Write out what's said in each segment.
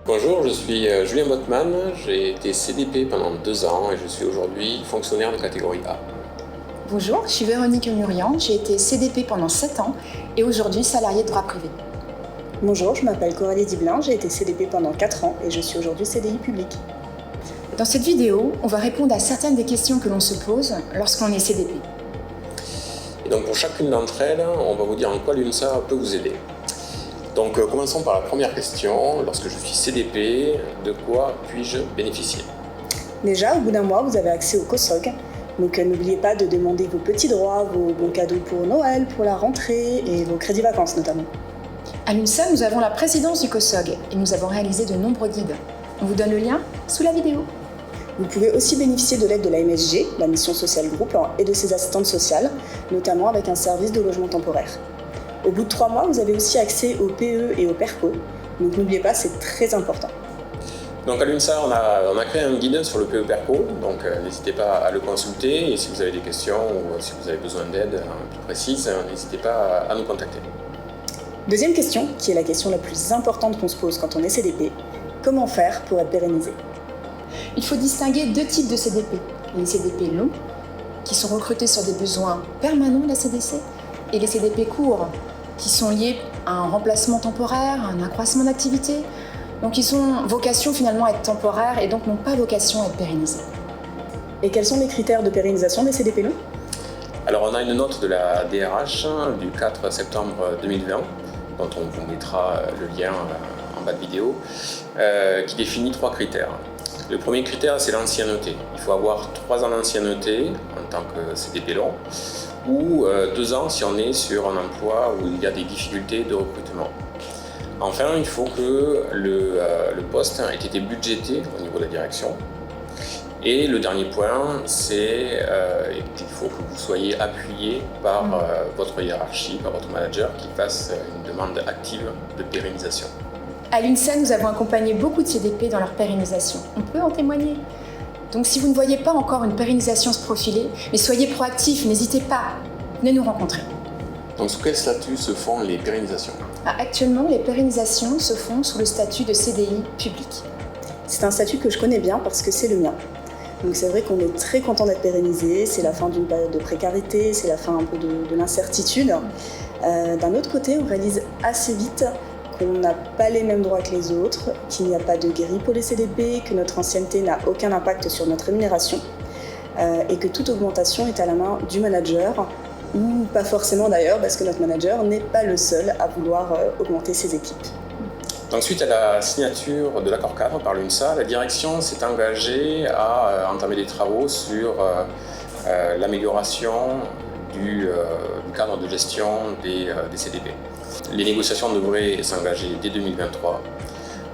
Bonjour, je suis Julien Bottman, j'ai été CDP pendant 2 ans et je suis aujourd'hui fonctionnaire de catégorie A. Bonjour, je suis Véronique Murian, j'ai été CDP pendant 7 ans et aujourd'hui salariée de droit privé. Bonjour, je m'appelle Coralie Diblin, j'ai été CDP pendant 4 ans et je suis aujourd'hui CDI public. Dans cette vidéo, on va répondre à certaines des questions que l'on se pose lorsqu'on est CDP. Et donc pour chacune d'entre elles, on va vous dire en quoi l'UNSA peut vous aider. Donc commençons par la première question. Lorsque je suis CDP, de quoi puis-je bénéficier? Déjà, au bout d'un mois, vous avez accès au COSOG. Donc n'oubliez pas de demander vos petits droits, vos bons cadeaux pour Noël, pour la rentrée et vos crédits vacances notamment. À l'UNSA, nous avons la présidence du COSOG et nous avons réalisé de nombreux guides. On vous donne le lien sous la vidéo. Vous pouvez aussi bénéficier de l'aide de la MSG, la mission sociale groupe, et de ses assistantes sociales, notamment avec un service de logement temporaire. Au bout de 3 mois, vous avez aussi accès au PE et au PERCO, donc n'oubliez pas, c'est très important. Donc à l'UNSA, on a créé un guide sur le PE-PERCO, donc n'hésitez pas à le consulter et si vous avez des questions ou si vous avez besoin d'aide plus précise, n'hésitez pas à nous contacter. Deuxième question, qui est la question la plus importante qu'on se pose quand on est CDP, comment faire pour être pérennisé? Il faut distinguer 2 types de CDP. Les CDP longs, qui sont recrutés sur des besoins permanents de la CDC, et les CDP courts, qui sont liés à un remplacement temporaire, à un accroissement d'activité, donc ils ont vocation finalement à être temporaires et donc n'ont pas vocation à être pérennisés. Et quels sont les critères de pérennisation des CDP longs? Alors on a une note de la DRH du 4 septembre 2020, dont on vous mettra le lien en bas de vidéo, qui définit 3 critères. Le premier critère, c'est l'ancienneté. Il faut avoir 3 ans d'ancienneté en tant que CDP long, ou 2 ans si on est sur un emploi où il y a des difficultés de recrutement. Enfin, il faut que le poste ait été budgété au niveau de la direction. Et le dernier point, c'est qu'il faut que vous soyez appuyé par votre hiérarchie, par votre manager qui fasse une demande active de pérennisation. À l'UNSA, nous avons accompagné beaucoup de CDP dans leur pérennisation. On peut en témoigner. Donc si vous ne voyez pas encore une pérennisation se profiler, mais soyez proactifs, n'hésitez pas, venez nous rencontrer. Donc sous quel statut se font les pérennisations? Actuellement, les pérennisations se font sous le statut de CDI public. C'est un statut que je connais bien parce que c'est le mien. Donc c'est vrai qu'on est très content d'être pérennisé, c'est la fin d'une période de précarité, c'est la fin un peu de l'incertitude. D'un autre côté, on réalise assez vite qu'on n'a pas les mêmes droits que les autres, qu'il n'y a pas de grille pour les CDP, que notre ancienneté n'a aucun impact sur notre rémunération et que toute augmentation est à la main du manager, ou pas forcément d'ailleurs, parce que notre manager n'est pas le seul à vouloir augmenter ses équipes. Donc, suite à la signature de l'accord cadre par l'UNSA, la direction s'est engagée à entamer des travaux sur l'amélioration du cadre de gestion des CDP. Les négociations devraient s'engager dès 2023.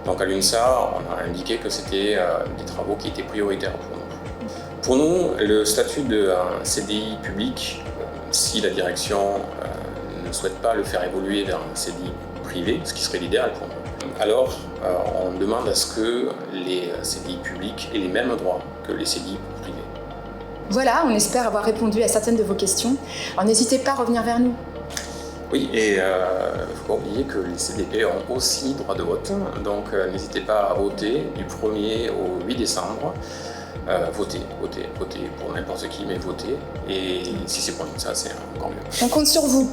Donc à l'UNSA, on a indiqué que c'était des travaux qui étaient prioritaires pour nous. Pour nous, le statut de CDI public, si la direction ne souhaite pas le faire évoluer vers un CDI privé, ce qui serait l'idéal pour nous, alors on demande à ce que les CDI publics aient les mêmes droits que les CDI privés. Voilà, on espère avoir répondu à certaines de vos questions. Alors n'hésitez pas à revenir vers nous. Oui, et il ne faut pas oublier que les CDP ont aussi droit de vote, donc n'hésitez pas à voter du 1er au 8 décembre. Votez pour n'importe qui, mais votez. Et si c'est pour nous, ça c'est encore mieux. On compte sur vous.